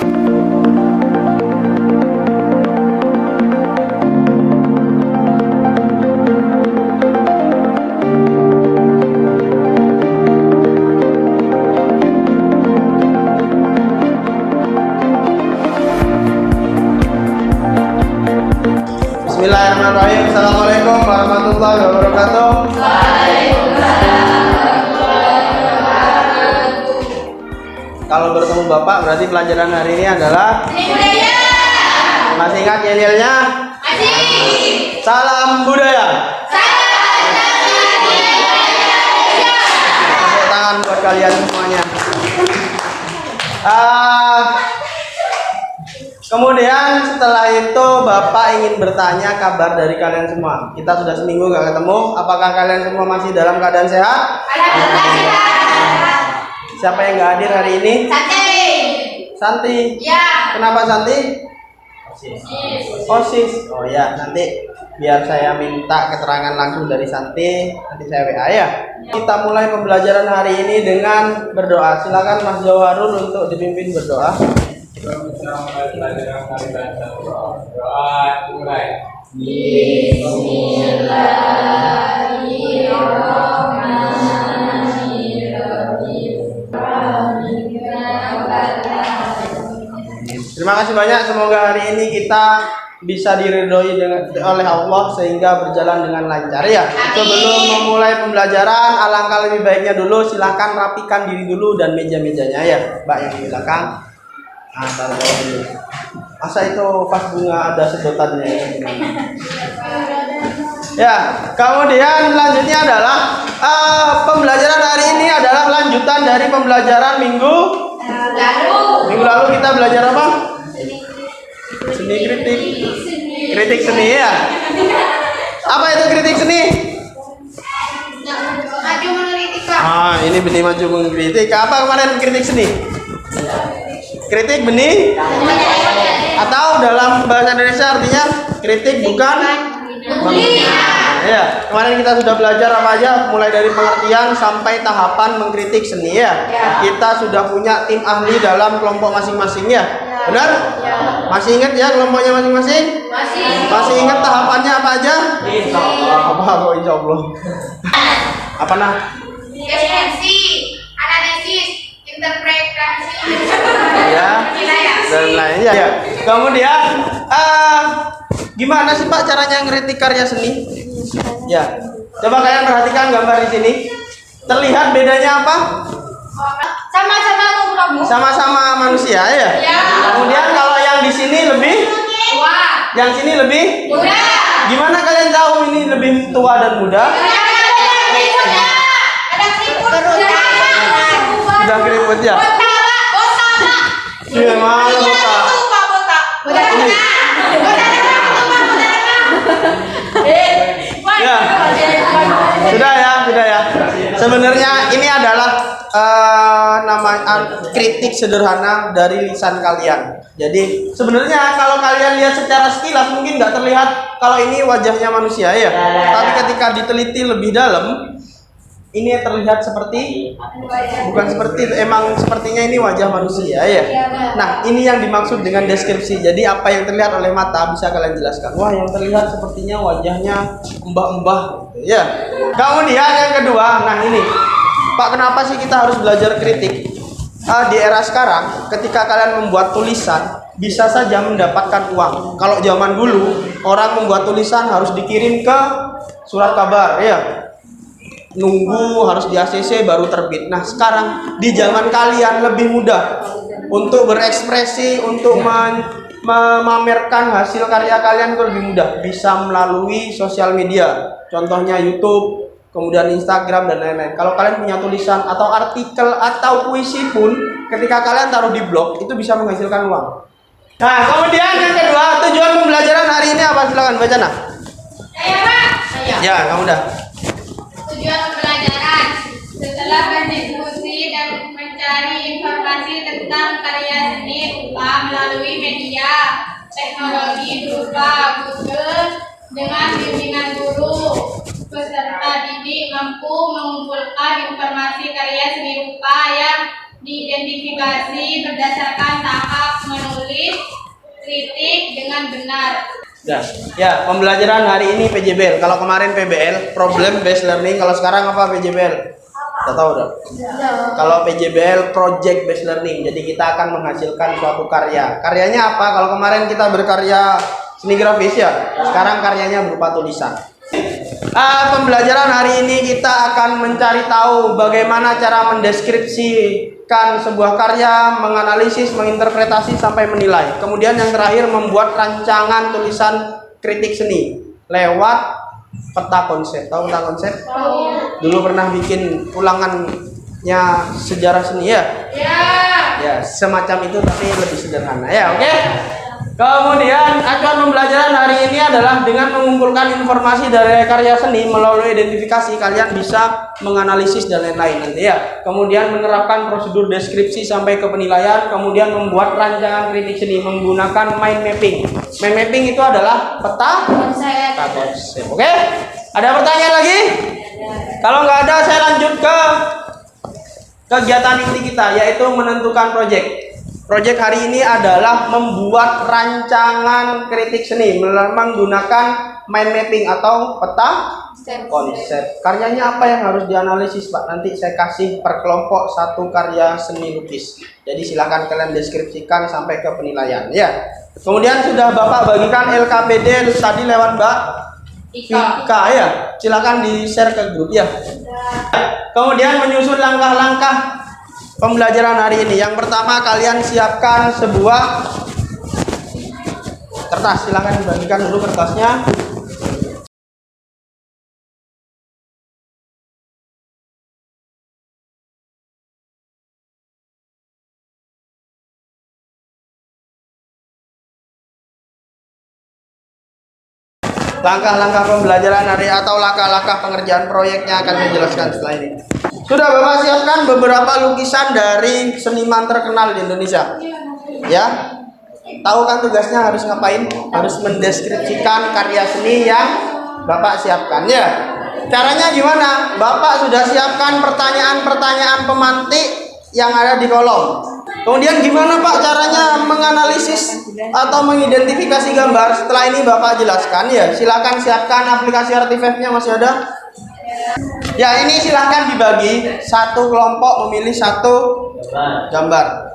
Bismillahirrahmanirrahim. Assalamualaikum warahmatullahi wabarakatuh. Kalau bertemu Bapak berarti pelajaran hari ini adalah Seni budaya. Masih ingat yel-yelnya? Masih. Salam budaya. Tepuk tangan buat kalian semuanya. Kemudian setelah itu Bapak ingin bertanya kabar dari kalian semua. Kita sudah seminggu gak ketemu. Apakah kalian semua masih dalam keadaan sehat? Alhamdulillah. Siapa yang gak hadir hari ini? Santi. Santi. Ya. Kenapa Santi? OSIS. Oh ya, nanti biar saya minta keterangan langsung dari Santi. Nanti saya WA ya. Kita mulai pembelajaran hari ini dengan berdoa. Silakan Mas Jauharul untuk dipimpin berdoa. Terima kasih banyak. Semoga hari ini kita bisa diridhoi oleh Allah sehingga berjalan dengan lancar ya. Sebelum memulai pembelajaran, alangkah lebih baiknya dulu silakan rapikan diri dulu dan meja-mejanya ya, Mbak yang di belakang. Nah, taruh bawah dulu. Masa itu pas bunga ada sedotannya ya? Ya, kemudian selanjutnya adalah pembelajaran hari ini adalah lanjutan dari pembelajaran minggu lalu kita belajar apa? Seni kritik. Kritik seni ya. Apa itu kritik seni? Maju mengkritik. Ini benih maju mengkritik. Apa kemarin kritik seni? Kritik benih atau dalam bahasa Indonesia artinya kritik bukan ya. Kemarin kita sudah belajar apa aja, mulai dari pengertian sampai tahapan mengkritik seni ya. Kita sudah punya tim ahli dalam kelompok masing-masing ya. Benar? Masih ingat ya kelompoknya masing-masing? Masih ingat tahapannya apa aja? Apa insya Allah? Apa nah? Deskripsi, analisis, interpretasi. Ya. Dan lainnya ya. Kemudian gimana sih Pak caranya ngeritik karya seni? Ya. Coba kalian perhatikan gambar di sini. Terlihat bedanya apa? Sama-sama ngobrol. Sama-sama manusia ya. Kemudian kalau yang di sini lebih Wah. yang sini lebih Muda. gimana kalian tahu ini lebih tua dan muda? Ada keriput. Sudah keriput ya? Iya, mana botak? Ini. Ya. Sudah ya. Sebenarnya ini adalah kritik sederhana dari lisan kalian. Jadi sebenarnya kalau kalian lihat secara sekilas mungkin nggak terlihat kalau ini wajahnya manusia ya. Tapi ketika diteliti lebih dalam, ini terlihat seperti bukan seperti itu, emang sepertinya ini wajah manusia ya. Nah, ini yang dimaksud dengan deskripsi. Jadi apa yang terlihat oleh mata bisa kalian jelaskan. Wah, yang terlihat sepertinya wajahnya mbah-mbah gitu ya. Kemudian yang kedua, nah ini. Pak, kenapa sih kita harus belajar kritik? Di era sekarang, ketika kalian membuat tulisan, bisa saja mendapatkan uang. Kalau zaman dulu, orang membuat tulisan harus dikirim ke surat kabar ya. Nunggu harus di ACC baru terbit. Nah sekarang di zaman kalian lebih mudah untuk berekspresi, untuk memamerkan hasil karya kalian itu lebih mudah, bisa melalui sosial media, contohnya YouTube, kemudian Instagram dan lain-lain. Kalau kalian punya tulisan atau artikel atau puisi pun, ketika kalian taruh di blog itu bisa menghasilkan uang. Nah kemudian yang kedua, tujuan pembelajaran hari ini apa? Silakan baca nah. Ya kamu dah. Tujuan pembelajaran setelah berdiskusi dan mencari informasi tentang karya seni rupa melalui media teknologi berupa Google dengan bimbingan guru, peserta didik mampu mengumpulkan informasi karya seni rupa yang diidentifikasi berdasarkan tahap kritik dengan benar. Ya, pembelajaran hari ini PJBL. Kalau kemarin PBL, problem based learning. Kalau sekarang apa PJBL? Udah tahu udah? Kalau PJBL, project based learning. Jadi kita akan menghasilkan suatu karya. Karyanya apa? Kalau kemarin kita berkarya seni grafis ya, sekarang karyanya berupa tulisan. Pembelajaran hari ini kita akan mencari tahu bagaimana cara mendeskripsikan sebuah karya, menganalisis, menginterpretasi sampai menilai. Kemudian yang terakhir membuat rancangan tulisan kritik seni lewat peta konsep. Tahu peta konsep? Dulu pernah bikin ulangannya sejarah seni ya? Ya, semacam itu tapi lebih sederhana ya, oke? Kemudian acuan pembelajaran hari ini adalah dengan mengumpulkan informasi dari karya seni melalui identifikasi, kalian bisa menganalisis dan lain-lain nanti ya. Kemudian menerapkan prosedur deskripsi sampai ke penilaian, kemudian membuat rancangan kritik seni menggunakan mind mapping. Mind mapping itu adalah peta konsep. Oke? Ada pertanyaan lagi? Kalau nggak ada, saya lanjut ke kegiatan inti kita, yaitu menentukan proyek. Proyek hari ini adalah membuat rancangan kritik seni menggunakan mind mapping atau peta konsep. Karyanya apa yang harus dianalisis, Pak? Nanti saya kasih per kelompok satu karya seni lukis. Jadi silakan kalian deskripsikan sampai ke penilaian ya. Kemudian sudah Bapak bagikan LKPD tadi lewat Mbak Ika ya. Silakan di-share ke grup ya. Kemudian menyusun langkah-langkah pembelajaran hari ini. Yang pertama, kalian siapkan sebuah kertas. Silakan dibagikan dulu kertasnya. Langkah-langkah pembelajaran hari atau langkah-langkah pengerjaan proyeknya akan saya jelaskan setelah ini. Sudah Bapak siapkan beberapa lukisan dari seniman terkenal di Indonesia. Ya. Tahu kan tugasnya harus ngapain? Harus mendeskripsikan karya seni yang Bapak siapkan ya. Caranya gimana? Bapak sudah siapkan pertanyaan-pertanyaan pemantik yang ada di kolom. Kemudian gimana Pak caranya menganalisis atau mengidentifikasi gambar? Setelah ini Bapak jelaskan ya. Silakan siapkan aplikasi Artifacts-nya, masih ada? Ya, ini silahkan dibagi. Satu kelompok memilih satu gambar.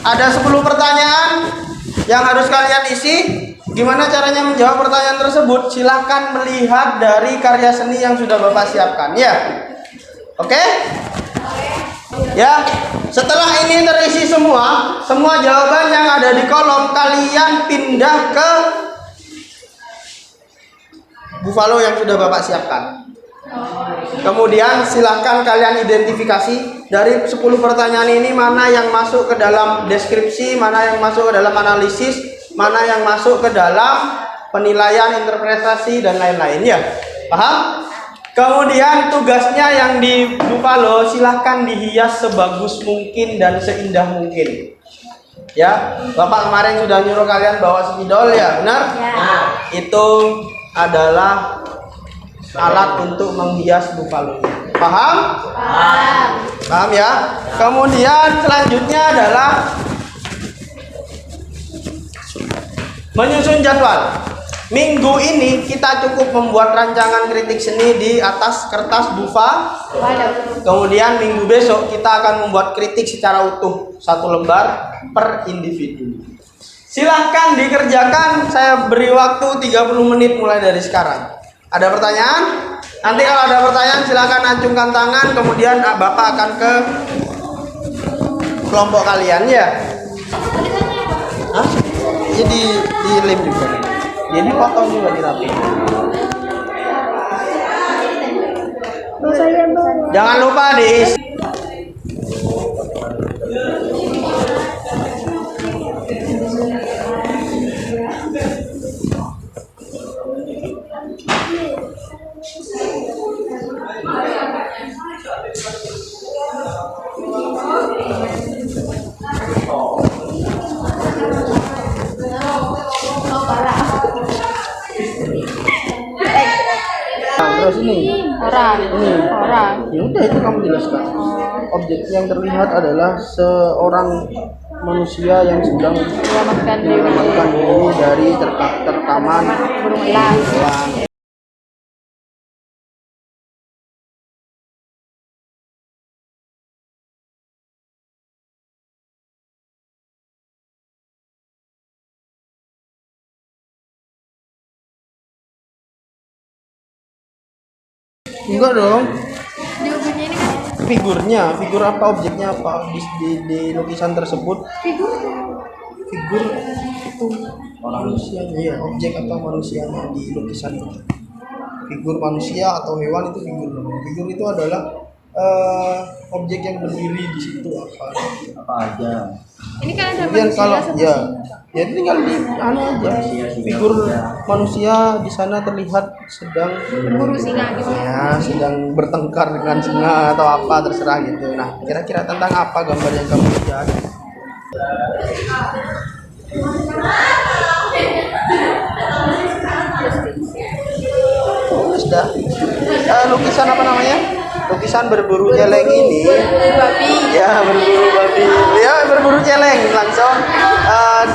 Ada 10 pertanyaan yang harus kalian isi. Gimana caranya menjawab pertanyaan tersebut? Silahkan melihat dari karya seni yang sudah Bapak siapkan ya. Oke? Ya, setelah ini terisi semua jawaban yang ada di kolom, kalian pindah ke Buffalo yang sudah Bapak siapkan. Kemudian silahkan kalian identifikasi dari 10 pertanyaan ini mana yang masuk ke dalam deskripsi, mana yang masuk ke dalam analisis, mana yang masuk ke dalam penilaian, interpretasi dan lain-lain ya. Paham? Kemudian tugasnya yang di Buffalo silahkan dihias sebagus mungkin dan seindah mungkin. Ya, Bapak kemarin sudah nyuruh kalian bawa spidol ya, benar? Ya. Itu adalah alat untuk menghias Buffalo. Paham? Paham. Paham ya? Kemudian selanjutnya adalah menyusun jadwal. Minggu ini kita cukup membuat rancangan kritik seni di atas kertas Buffalo. Kemudian minggu besok kita akan membuat kritik secara utuh, satu lembar per individu. Silahkan dikerjakan, saya beri waktu 30 menit mulai dari sekarang. Ada pertanyaan? Nanti kalau ada pertanyaan silahkan acungkan tangan, kemudian Bapak akan ke kelompok kalian ya. Hah? Jadi di lem juga. Jadi potong juga dirapi. Jangan lupa diisi. Terus ini orang. Ya udah itu kamu jelaskan. Objek yang terlihat adalah seorang manusia yang sedang menyelamatkan diri dari terkaman burung elang. Enggak dong. Di bukunya ini kan Figur apa, objeknya apa di lukisan tersebut? Figur itu manusianya, ya, objek atau manusianya di lukisan itu. Figur manusia atau hewan itu figur. Figur itu adalah objek yang berdiri di situ apa aja. ini kan ada Kemudian manusia kalau sama ya, singa. ya tinggal di aja. Figur manusia di sana terlihat sedang Berburu singa gitu. ya, sedang bertengkar dengan singa atau apa terserah gitu. Nah, kira-kira tentang apa gambar yang kamu lihat? Sudah. Lukisan apa namanya? Lukisan berburu celeng ini. Babi. Ya, berburu babi. Ya, berburu celeng langsung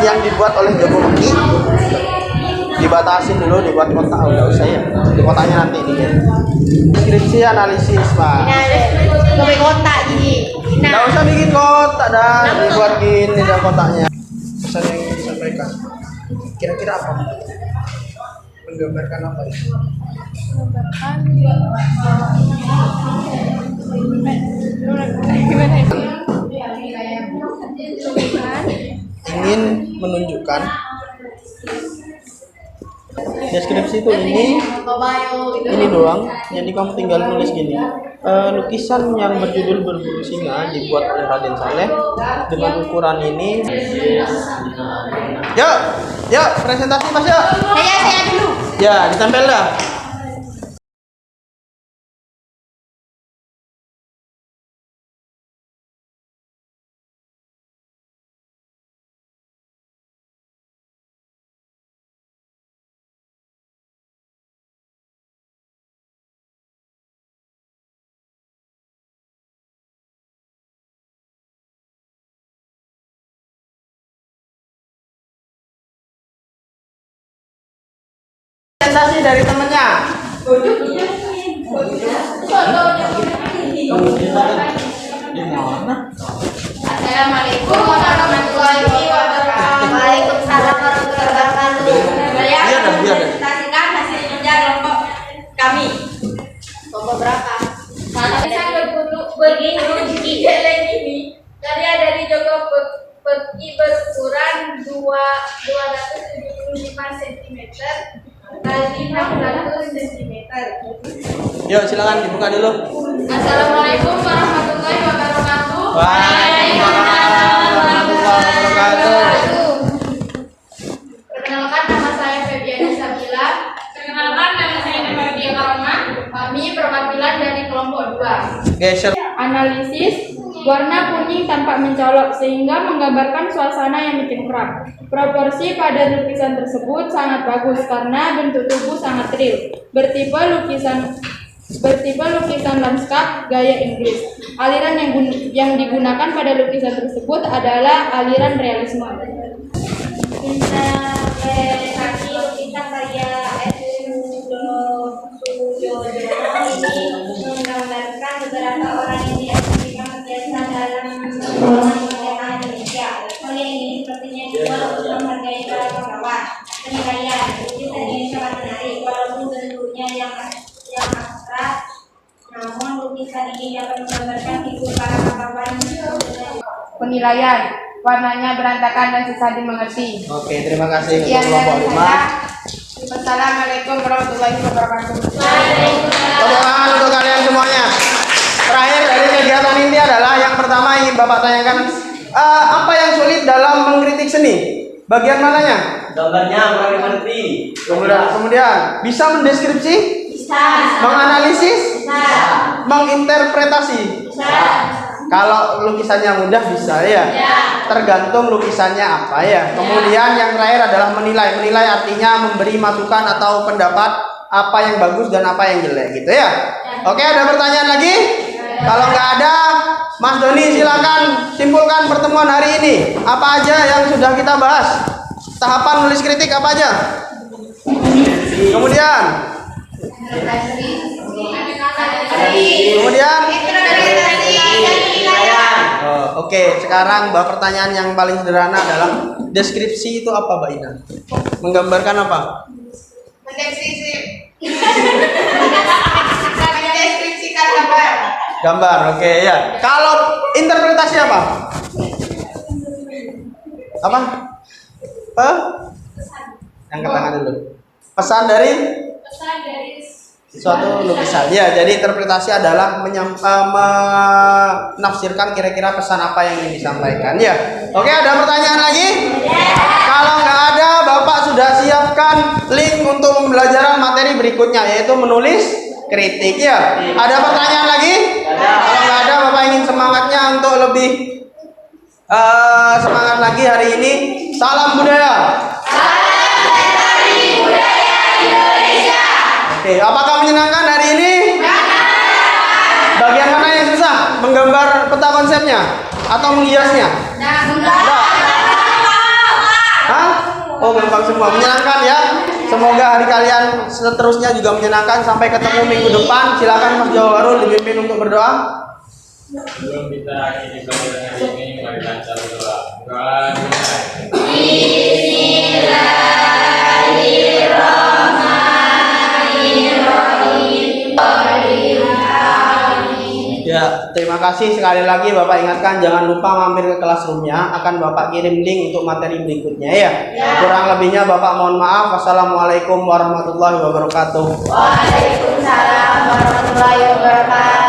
yang dibuat oleh Joko Meki. Dibatasin dulu, dibuat kotak, enggak usah ya. Di kotaknya nanti ini. Deskripsi analisis, Pak. Sampai kotak ini. Enggak usah bikin kotak dah, dibuat gini dah kotaknya. Pesan yang ingin disampaikan. Kira-kira apa? Menggambarkan apa itu? Gimana itu? Ingin menunjukkan deskripsi itu ini doang, jadi kamu tinggal nulis gini. Lukisan yang berjudul Berburu Singa dibuat oleh Raden Saleh dengan ukuran ini. Yuk presentasi Mas yuk. Saya dulu. Ya, ditempel dah. Presentasi dari temennya. Assalamualaikum warahmatullahi wabarakatuh. Waalaikumsalam warahmatullahi wabarakatuh. Saya akan presentasikan hasil kerja kelompok kami. Kelompok berapa? Saya berburu di celeng ini. Karya dari Joko Meki berukuran 275 cm kali 600 cm. Yuk silakan dibuka dulu. Assalamualaikum warahmatullahi wabarakatuh. Waalaikumsalam warahmatullahi wabarakatuh. Perkenalkan, nama saya Febiana Sabila. Perkenalkan, nama saya Febiana Karoma. Kami perwakilan dari kelompok 2. Geser. Analisis warna kuning tampak mencolok sehingga menggambarkan suasana yang bikin keram. Proporsi pada lukisan tersebut sangat bagus karena bentuk tubuh sangat real. Bertipe lukisan lanskap gaya Inggris. Aliran yang digunakan pada lukisan tersebut adalah aliran realisme. Interpretasi lukisan karya Sujono ini menggambarkan beberapa orang yang diaktifkan kebiasaan dalam pemerintahan Indonesia. Oleh ini sepertinya dibuat untuk menghargai para pahlawan. Penilaian lukisan ini sangat menarik walaupun bentuknya yang abstrak, namun lukisan ini dapat menggambarkan figur para pahlawan. Penilaian warnanya berantakan dan susah dimengerti. Oke, terima kasih untuk Sekian kelompok dari 5. saya. Wassalamualaikum warahmatullahi wabarakatuh. Tepuk tangan untuk kalian semuanya. Terakhir dari kegiatan ini adalah yang pertama ingin Bapak tanyakan, apa yang sulit dalam mengkritik seni? Bagian mananya? Gambarnya kurang dimengerti. Kemudian bisa mendeskripsi? Bisa. Menganalisis? Bisa. Menginterpretasi? Bisa. Kalau lukisannya mudah bisa ya. Tergantung lukisannya apa ya. Kemudian yang terakhir adalah menilai. Menilai artinya memberi masukan atau pendapat apa yang bagus dan apa yang jelek gitu ya. Oke, ada pertanyaan lagi? Kalau nggak ada, Mas Doni silakan simpulkan pertemuan hari ini. Apa aja yang sudah kita bahas? Tahapan nulis kritik apa aja? Kemudian oke, sekarang pertanyaan yang paling sederhana adalah deskripsi itu apa, Mbak Ina? Menggambarkan apa? Mendeskripsikan gambar. Gambar, oke ya. Kalau interpretasi apa? Apa? Angkat tangan dulu. Pesan dari suatu lukisan. Ya, jadi interpretasi adalah menafsirkan kira-kira pesan apa yang ingin disampaikan. Ya, oke. Ada pertanyaan lagi? Kalau nggak ada, Bapak sudah siapkan link untuk pembelajaran materi berikutnya, yaitu menulis kritik. Ya, ada pertanyaan lagi? Kalau nggak ada, Bapak ingin semangatnya untuk lebih semangat lagi hari ini. Salam budaya. Oke, apakah menyenangkan hari ini? Bagian mana yang susah? Menggambar peta konsepnya atau menghiasnya? Hah? Oh, gampang semua. Menyenangkan ya. Semoga hari kalian seterusnya juga menyenangkan. Sampai ketemu minggu depan. Silakan Mas Jawarul dipimpin untuk berdoa. Sebelum kita akhiri pelajaran hari ini, mari kita berdoa. Ya, terima kasih sekali lagi Bapak ingatkan jangan lupa mampir ke classroomnya, akan Bapak kirim link untuk materi berikutnya ya. Kurang lebihnya Bapak mohon maaf. Wassalamualaikum warahmatullahi wabarakatuh. Waalaikumsalam warahmatullahi wabarakatuh.